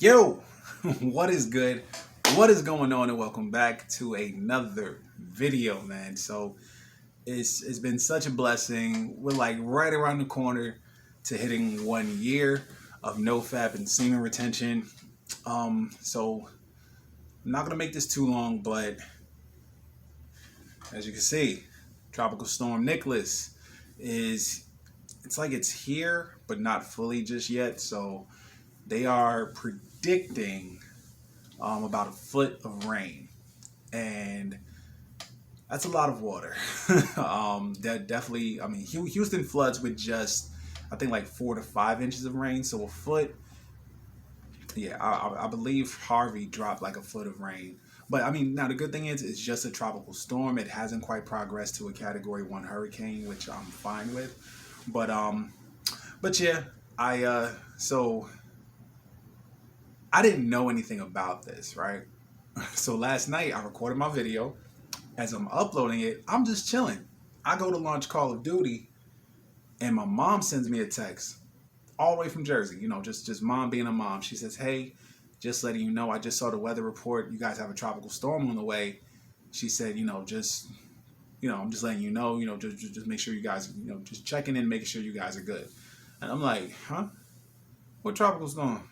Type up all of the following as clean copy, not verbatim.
Yo, what is good? What is going on? And welcome back to another video, man. So it's been such a blessing. We're like right around the corner to hitting 1 year of NoFap and semen retention. So I'm not gonna make this too long, but as you can see, Tropical Storm Nicholas is it's like it's here, but not fully just yet. So they are predicting about a foot of rain, and that's a lot of water. That definitely, I mean, Houston floods with just, I think, like 4 to 5 inches of rain. So a foot, yeah, I believe Harvey dropped like a foot of rain. But I mean, now the good thing is, it's just a tropical storm. It hasn't quite progressed to a Category 1 hurricane, which I'm fine with. But yeah, so I didn't know anything about this, right? So last night I recorded my video. As I'm uploading it, I'm just chilling. I go to launch Call of Duty, and my mom sends me a text all the way from Jersey. You know, just mom being a mom. She says, "Hey, just letting you know, I just saw the weather report. You guys have a tropical storm on the way." She said, I'm just letting you know, just make sure you guys, just checking in, making sure you guys are good. And I'm like, huh? What tropical storm?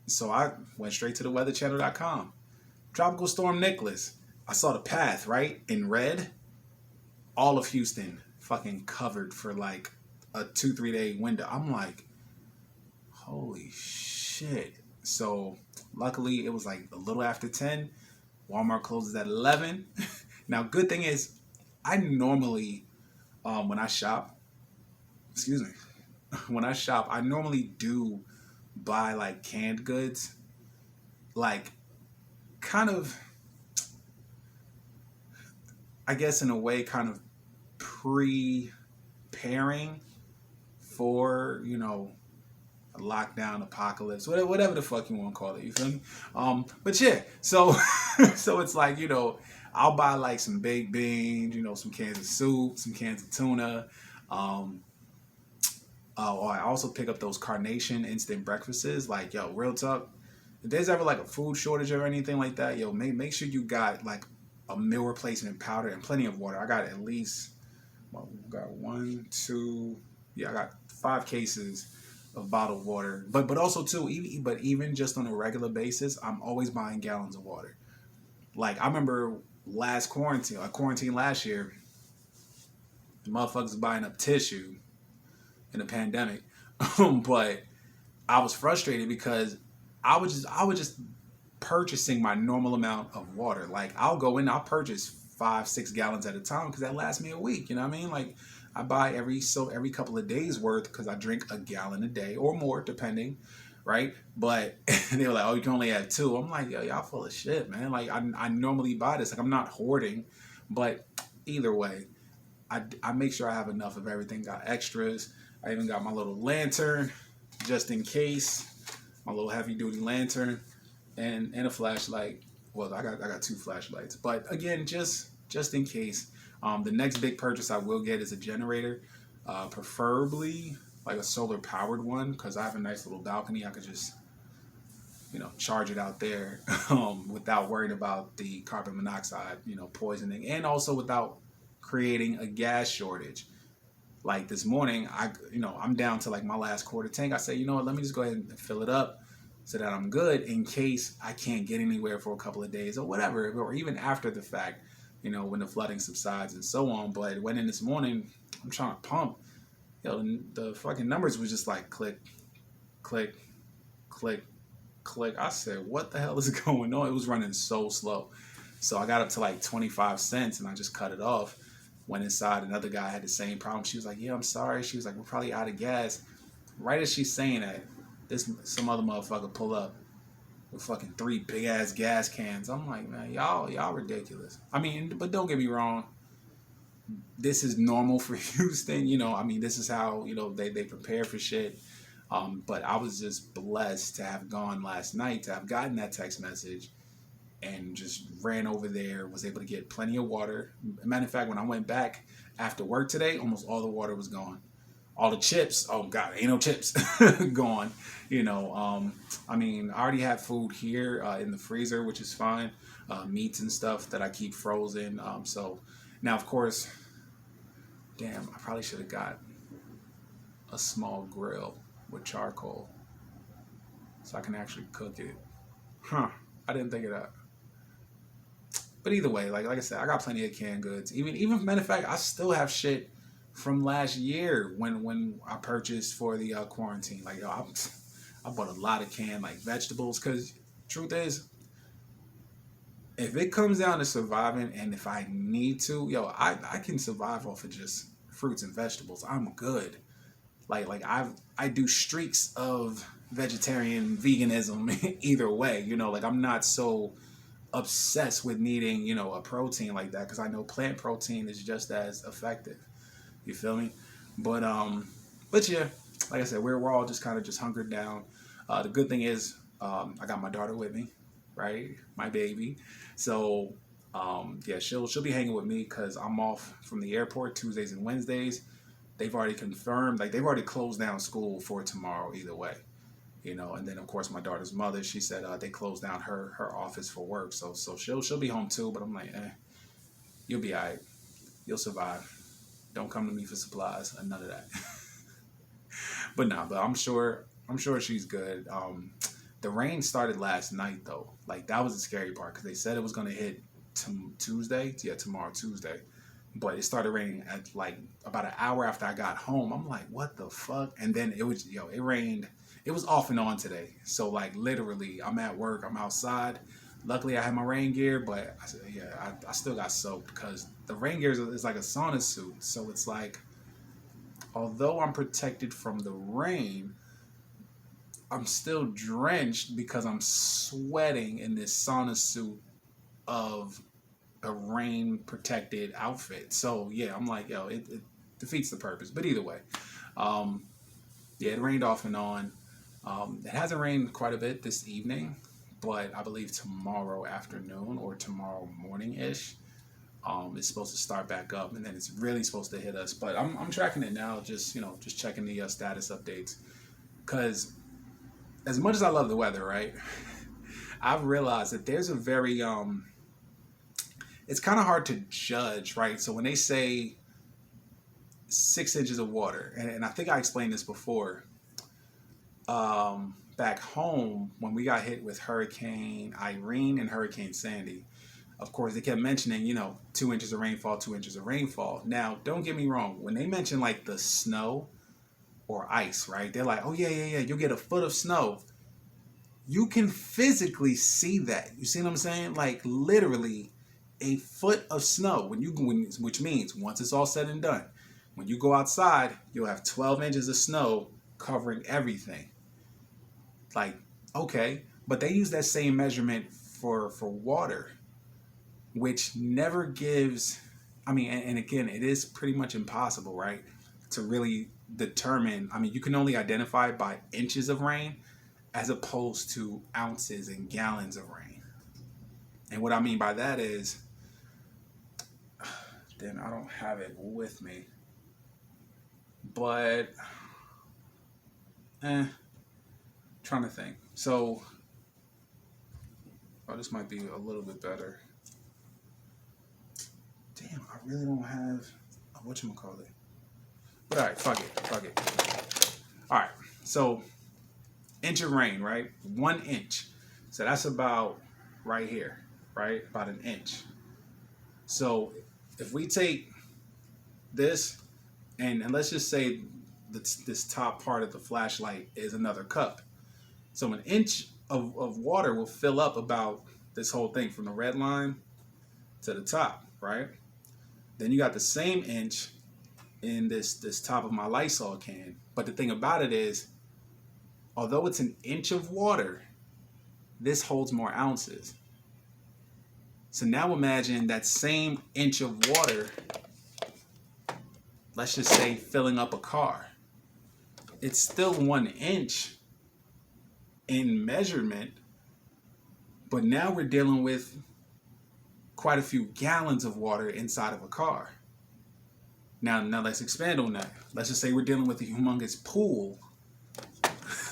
So I went straight to the weatherchannel.com. Tropical Storm Nicholas. I saw the path, right? In red. All of Houston fucking covered for like a 2-3 day window. I'm like, holy shit. So luckily it was like a little after 10. Walmart closes at 11. Now, good thing is, I normally, when I shop, I normally do buy like canned goods, like kind of, I guess in a way, kind of preparing for, a lockdown apocalypse, whatever the fuck you want to call it, you feel me? But yeah, so so it's like, I'll buy like some baked beans, some cans of soup, some cans of tuna. I also pick up those Carnation instant breakfasts. Like, yo, real talk, if there's ever like a food shortage or anything like that, yo, make sure you got like a meal replacement powder and plenty of water. I got at least, I got 5 cases of bottled water. But also too, even just on a regular basis, I'm always buying gallons of water. Like, I remember last quarantine last year, the motherfuckers buying up tissue in the pandemic. But I was frustrated because I was just purchasing my normal amount of water. Like, I'll purchase 5-6 gallons at a time because that lasts me a week. You know what I mean? Like, I buy every couple of days worth because I drink a gallon a day or more, depending, right? But they were like, "Oh, you can only have 2." I'm like, "Yo, y'all full of shit, man." Like, I normally buy this. Like, I'm not hoarding, but either way, I make sure I have enough of everything. Got extras. I even got my little lantern just in case. My little heavy duty lantern and a flashlight. Well, I got 2 flashlights, but again, just in case. The next big purchase I will get is a generator, preferably like a solar powered one, because I have a nice little balcony. I could just, charge it out there without worrying about the carbon monoxide, poisoning, and also without creating a gas shortage. Like this morning, I'm down to like my last quarter tank. I say, you know what, let me just go ahead and fill it up so that I'm good in case I can't get anywhere for a couple of days or whatever, or even after the fact, when the flooding subsides and so on. But went in this morning, I'm trying to pump, the fucking numbers was just like click, click, click, click. I said, what the hell is going on? It was running so slow. So I got up to like 25 cents and I just cut it off. Went inside, another guy had the same problem. She was like, "Yeah, I'm sorry." She was like, "We're probably out of gas." Right as she's saying that, some other motherfucker pull up with fucking 3 big ass gas cans. I'm like, man, y'all ridiculous. I mean, but don't get me wrong. This is normal for Houston. This is how, they prepare for shit. But I was just blessed to have gone last night, to have gotten that text message and just ran over there, was able to get plenty of water. Matter of fact, when I went back after work today, almost all the water was gone. All the chips, oh god, ain't no chips, gone. I mean, I already have food here in the freezer, which is fine. Meats and stuff that I keep frozen. So now, of course, damn, I probably should have got a small grill with charcoal so I can actually cook it. Huh? I didn't think of that. But either way, like I said, I got plenty of canned goods. Even matter of fact, I still have shit from last year when I purchased for the quarantine. Like, yo, I bought a lot of canned like vegetables because truth is, if it comes down to surviving and if I need to, yo, I can survive off of just fruits and vegetables. I'm good. Like I do streaks of vegetarian veganism either way. Like I'm not so obsessed with needing, a protein like that because I know plant protein is just as effective. You feel me? But yeah, like I said, we're all just kind of just hunkered down. The good thing is, I got my daughter with me, right? My baby. So, yeah, she'll be hanging with me because I'm off from the airport Tuesdays and Wednesdays. They've already confirmed, like they've already closed down school for tomorrow either way. And then of course my daughter's mother, she said they closed down her office for work, so she'll be home too. But I'm like, you'll be alright, you'll survive. Don't come to me for supplies and none of that. But I'm sure she's good. The rain started last night though. Like that was the scary part because they said it was gonna hit Tuesday. Yeah, tomorrow Tuesday. But it started raining at like about an hour after I got home. I'm like, what the fuck? And then it rained. It was off and on today. So like literally, I'm at work. I'm outside. Luckily, I had my rain gear, but I still got soaked because the rain gear is like a sauna suit. So it's like, although I'm protected from the rain, I'm still drenched because I'm sweating in this sauna suit of a rain protected outfit. So yeah, I'm like, yo, it defeats the purpose. But either way, yeah, it rained off and on. It hasn't rained quite a bit this evening, but I believe tomorrow afternoon or tomorrow morning-ish, it's supposed to start back up, and then it's really supposed to hit us. But I'm tracking it now, just checking the status updates, because as much as I love the weather, right, I've realized that there's a very it's kind of hard to judge, right? So when they say 6 inches of water, and I think I explained this before. Back home when we got hit with Hurricane Irene and Hurricane Sandy, of course they kept mentioning 2 inches of rainfall, 2 inches of rainfall. Now don't get me wrong, when they mention like the snow or ice, right, they're like, oh yeah, you'll get a foot of snow. You can physically see that. You see what I'm saying? Like literally a foot of snow which means once it's all said and done, when you go outside, you'll have 12 inches of snow covering everything. Like, okay, but they use that same measurement for water, which never gives, I mean, and again, it is pretty much impossible, right, to really determine. I mean, you can only identify it by inches of rain as opposed to ounces and gallons of rain. And what I mean by that is, then I don't have it with me, but trying to think. So, this might be a little bit better. Damn, I really don't have whatchamacallit. But all right, fuck it. All right, so inch of rain, right? 1 inch. So that's about right here, right? About an inch. So if we take this and let's just say this top part of the flashlight is another cup. So an inch of water will fill up about this whole thing from the red line to the top, right? Then you got the same inch in this top of my Lysol can. But the thing about it is, although it's an inch of water, this holds more ounces. So now imagine that same inch of water, let's just say filling up a car. It's still 1 inch in measurement, but now we're dealing with quite a few gallons of water inside of a car. Now let's expand on that. Let's just say we're dealing with a humongous pool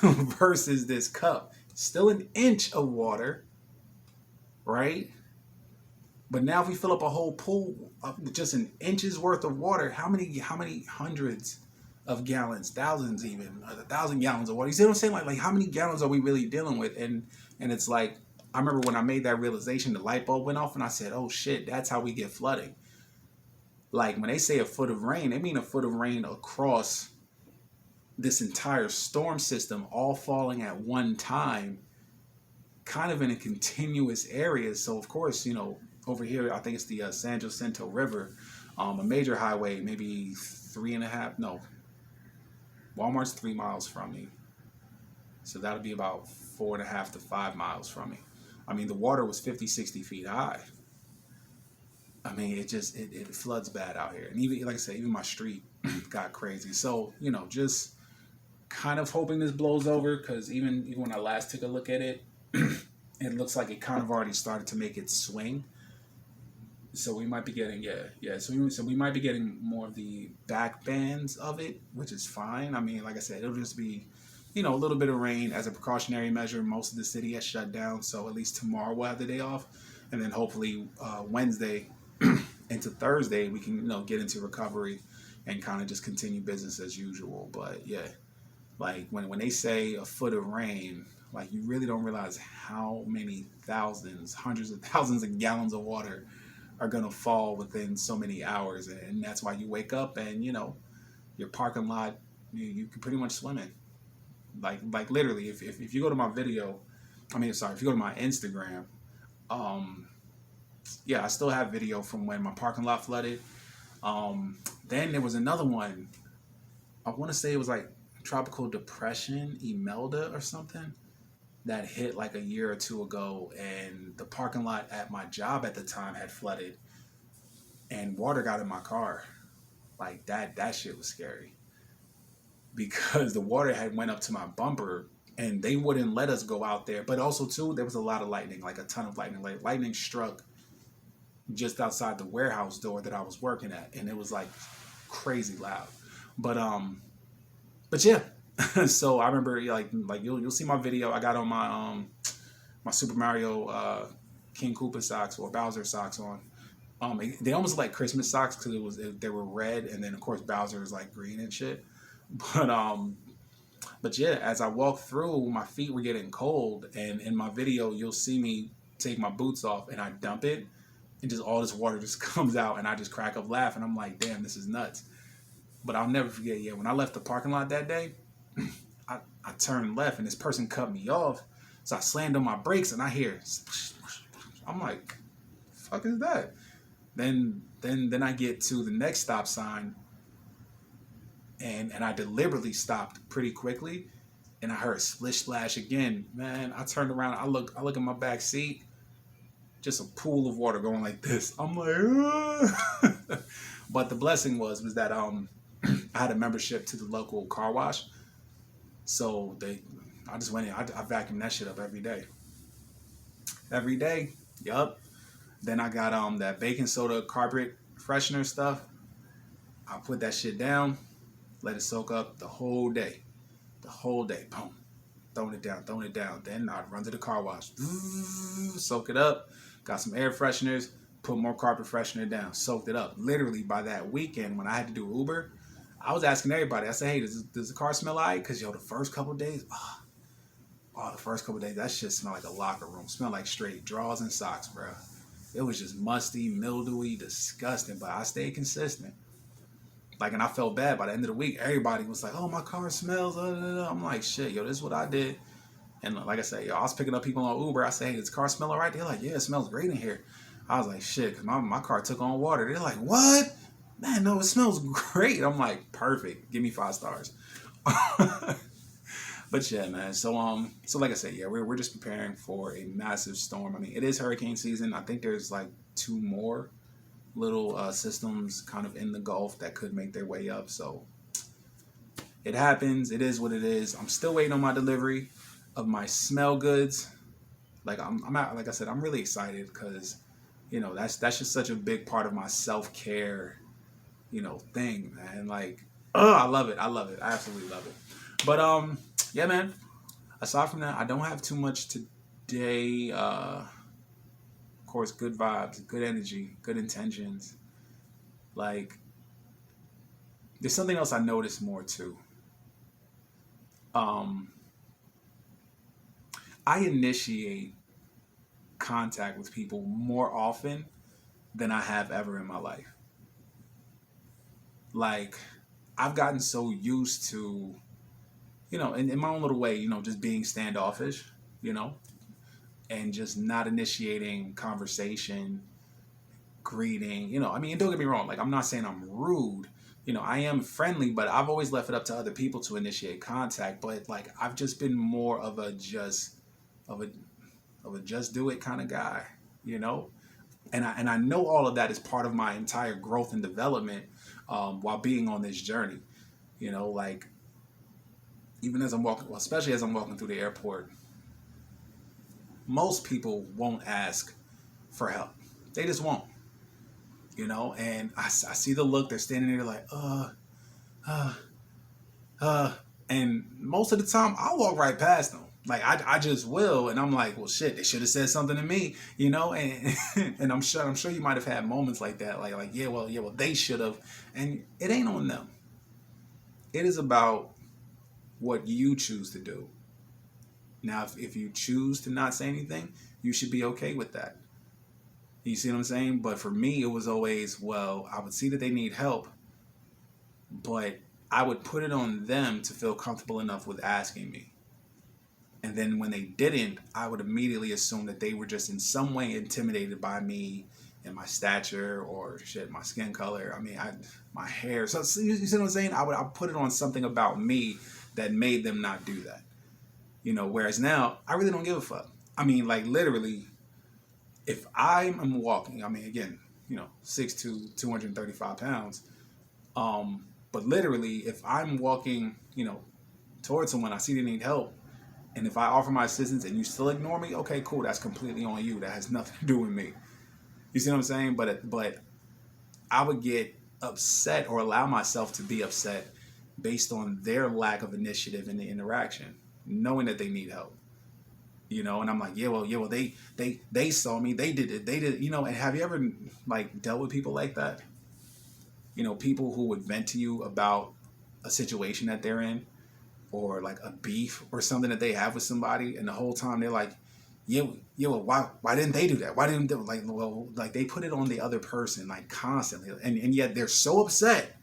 versus this cup. Still an inch of water, right? But now if we fill up a whole pool of just an inch's worth of water, how many hundreds of gallons, thousands even, 1,000 gallons of water? You see what I'm saying? Like how many gallons are we really dealing with? And it's like, I remember when I made that realization, the light bulb went off and I said, oh shit, that's how we get flooding. Like when they say a foot of rain, they mean a foot of rain across this entire storm system, all falling at one time, kind of in a continuous area. So of course, you know, over here, I think it's the San Jacinto River, a major highway, maybe 3.5, no, Walmart's 3 miles from me. So that'll be about 4.5 to 5 miles from me. I mean, the water was 50, 60 feet high. I mean, it floods bad out here. And even, like I said, even my street got crazy. So, you know, just kind of hoping this blows over, because even when I last took a look at it, it looks like it kind of already started to make its swing. So we might be getting, so we might be getting more of the back bands of it, which is fine. I mean, like I said, it'll just be, you know, a little bit of rain as a precautionary measure. Most of the city has shut down, so at least tomorrow we'll have the day off. And then hopefully Wednesday into Thursday, we can, you know, get into recovery and kind of just continue business as usual. But yeah, like when they say a foot of rain, like you really don't realize how many thousands, hundreds of thousands of gallons of water are going to fall within so many hours. And that's why you wake up and, you know, your parking lot, you can pretty much swim in. Like literally, if you go to my video, if you go to my Instagram, yeah, I still have video from when my parking lot flooded. Then there was another one. I want to say it was like Tropical Depression, Imelda or something, that hit like a year or two ago, and the parking lot at my job at the time had flooded, and water got in my car. Like that shit was scary, because the water had went up to my bumper, and they wouldn't let us go out there. But also too, there was a lot of lightning, like a ton of lightning. Like lightning struck just outside the warehouse door that I was working at, and it was like crazy loud. But yeah. So I remember like you'll see my video. I got on my my Super Mario King Koopa socks, or Bowser socks on. They almost look like Christmas socks, because they were red, and then of course Bowser is like green and shit. But yeah, as I walked through, my feet were getting cold, and in my video you'll see me take my boots off and I dump it, and just all this water just comes out, and I just crack up laughing. I'm like, damn, this is nuts. But I'll never forget, yeah, when I left the parking lot that day, I turned left and this person cut me off. So I slammed on my brakes and I hear, I'm like, fuck is that? Then I get to the next stop sign, and I deliberately stopped pretty quickly, and I heard splish splash again. Man, I turned around, I look at my back seat, just a pool of water going like this. I'm like, ah. But the blessing was that I had a membership to the local car wash. So I just went in. I vacuumed that shit up every day. Every day. Yup. Then I got that baking soda carpet freshener stuff. I put that shit down, let it soak up the whole day. The whole day. Boom. Throwing it down. Then I'd run to the car wash. Soak it up. Got some air fresheners. Put more carpet freshener down. Soaked it up. Literally by that weekend when I had to do Uber, I was asking everybody. I said, hey, does the car smell alright? Because, the first couple of days, that shit smelled like a locker room. Smelled like straight drawers and socks, bro. It was just musty, mildewy, disgusting. But I stayed consistent. Like, and I felt bad. By the end of the week, everybody was like, oh, my car smells. I'm like, shit, this is what I did. And like I said, I was picking up people on Uber. I said, hey, does the car smell alright? They're like, yeah, it smells great in here. I was like, shit, because my car took on water. They're like, what? Man, no, it smells great. I'm like, perfect. Give me 5 stars. But yeah, man. So like I said, yeah, we're just preparing for a massive storm. I mean, it is hurricane season. I think there's like 2 more little systems kind of in the Gulf that could make their way up. So it happens. It is what it is. I'm still waiting on my delivery of my smell goods. Like I'm out, like I said, I'm really excited because, that's just such a big part of my self-care thing, man. Like, oh, I love it. I love it. I absolutely love it. But yeah, man. Aside from that, I don't have too much today. Of course, good vibes, good energy, good intentions. Like, there's something else I noticed more too. Um, I initiate contact with people more often than I have ever in my life. Like, I've gotten so used to, in my own little way, just being standoffish, you know, and just not initiating conversation, greeting, I mean, don't get me wrong, like, I'm not saying I'm rude. I am friendly, but I've always left it up to other people to initiate contact. But like, I've just been more of a of a just do it kind of guy, you know. And I know all of that is part of my entire growth and development while being on this journey. Like, even as I'm walking, well, especially as I'm walking through the airport, most people won't ask for help. They just won't, And I see the look. They're standing there like, uh, uh, and most of the time I'll walk right past them. Like, I just will, and I'm like, well, shit, they should have said something to me, and and I'm sure you might have had moments like that, like yeah, well, they should have, and it ain't on them. It is about what you choose to do. Now, if you choose to not say anything, you should be okay with that. You see what I'm saying? But for me, it was always, well, I would see that they need help, but I would put it on them to feel comfortable enough with asking me. And then when they didn't, I would immediately assume that they were just in some way intimidated by me and my stature or shit, my skin color. I mean, my hair. So you see what I'm saying? I put it on something about me that made them not do that. Whereas now I really don't give a fuck. I mean, like, literally, if I'm walking, I mean, again, 6'2", 235 pounds. But literally, if I'm walking, towards someone, I see they need help, and if I offer my assistance and you still ignore me, okay, cool, that's completely on you. That has nothing to do with me. You see what I'm saying? But I would get upset or allow myself to be upset based on their lack of initiative in the interaction, knowing that they need help. And I'm like, yeah, well, they saw me, they did it, and have you ever like dealt with people like that? People who would vent to you about a situation that they're in, or like a beef or something that they have with somebody, and the whole time they're like, well, why didn't they do that? Why didn't they, like, well, like, they put it on the other person, like, constantly, and yet they're so upset,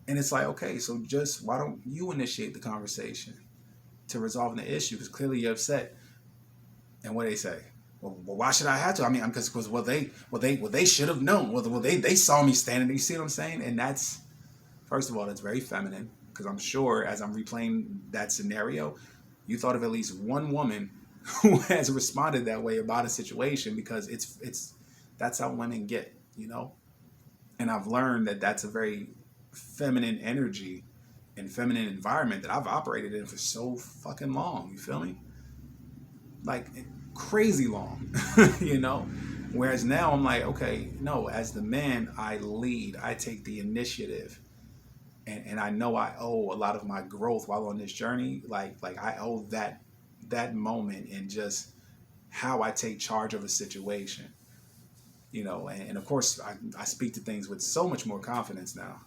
and it's like, okay, so just why don't you initiate the conversation to resolving the issue? Because clearly you're upset. And what they say? Well, why should I have to? I mean, because they should have known. Well, they saw me standing. You see what I'm saying? And that's, first of all, that's very feminine. Because I'm sure, as I'm replaying that scenario, you thought of at least one woman who has responded that way about a situation, because it's that's how women get, And I've learned that that's a very feminine energy and feminine environment that I've operated in for so fucking long. You feel me? Like, crazy long, Whereas now I'm like, okay, no, as the man, I lead, I take the initiative. And I know I owe a lot of my growth while on this journey. Like I owe that moment and just how I take charge of a situation, and of course I speak to things with so much more confidence now.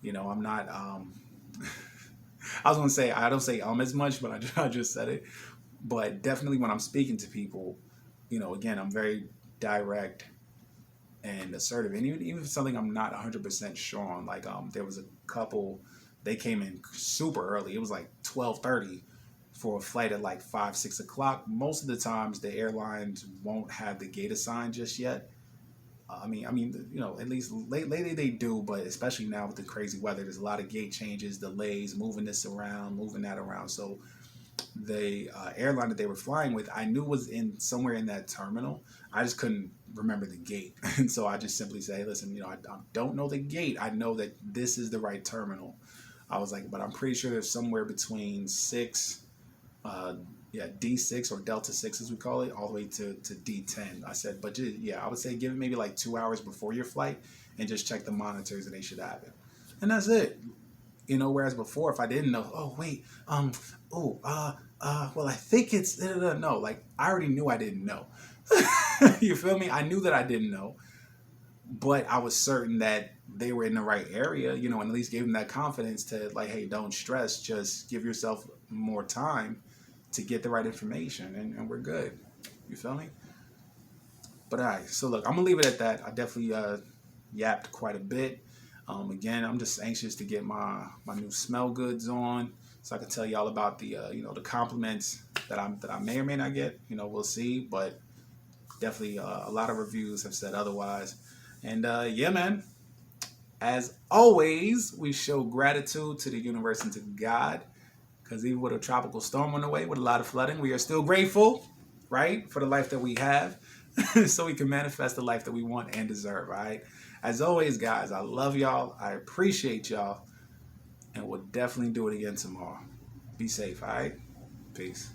I'm not, I was going to say, I don't say as much, but I just said it. But definitely when I'm speaking to people, again, I'm very direct and assertive. And even something I'm not 100% sure on. Like, there was a couple, they came in super early. It was like 12:30 for a flight at like 5, 6 o'clock. Most of the times the airlines won't have the gate assigned just yet. I mean, at least lately they do, but especially now with the crazy weather, there's a lot of gate changes, delays, moving this around, moving that around. So the airline that they were flying with, I knew was in somewhere in that terminal. I just couldn't remember the gate. And so I just simply say, listen, I don't know the gate. I know that this is the right terminal. I was like, but I'm pretty sure there's somewhere between 6 yeah, D6 or Delta 6 as we call it, all the way to D10. I said, but yeah, I would say give it maybe like 2 hours before your flight and just check the monitors and they should have it. And that's it. You know, whereas before, if I didn't know, oh, wait, well, I think it's, no, like I already knew I didn't know. You feel me? I knew that I didn't know, but I was certain that they were in the right area, you know, and at least gave them that confidence to like, hey, don't stress, just give yourself more time to get the right information, and we're good. You feel me? But all right, so look, I'm gonna leave it at that. I definitely yapped quite a bit. Again, I'm just anxious to get my new smell goods on, so I can tell y'all about the you know, the compliments that I may or may not get. You know, we'll see, but definitely a lot of reviews have said otherwise. And yeah, man. As always, we show gratitude to the universe and to God, because even with a tropical storm on the way, with a lot of flooding, we are still grateful, right, for the life that we have, so we can manifest the life that we want and deserve, all right? As always, guys, I love y'all. I appreciate y'all, and we'll definitely do it again tomorrow. Be safe, all right? Peace.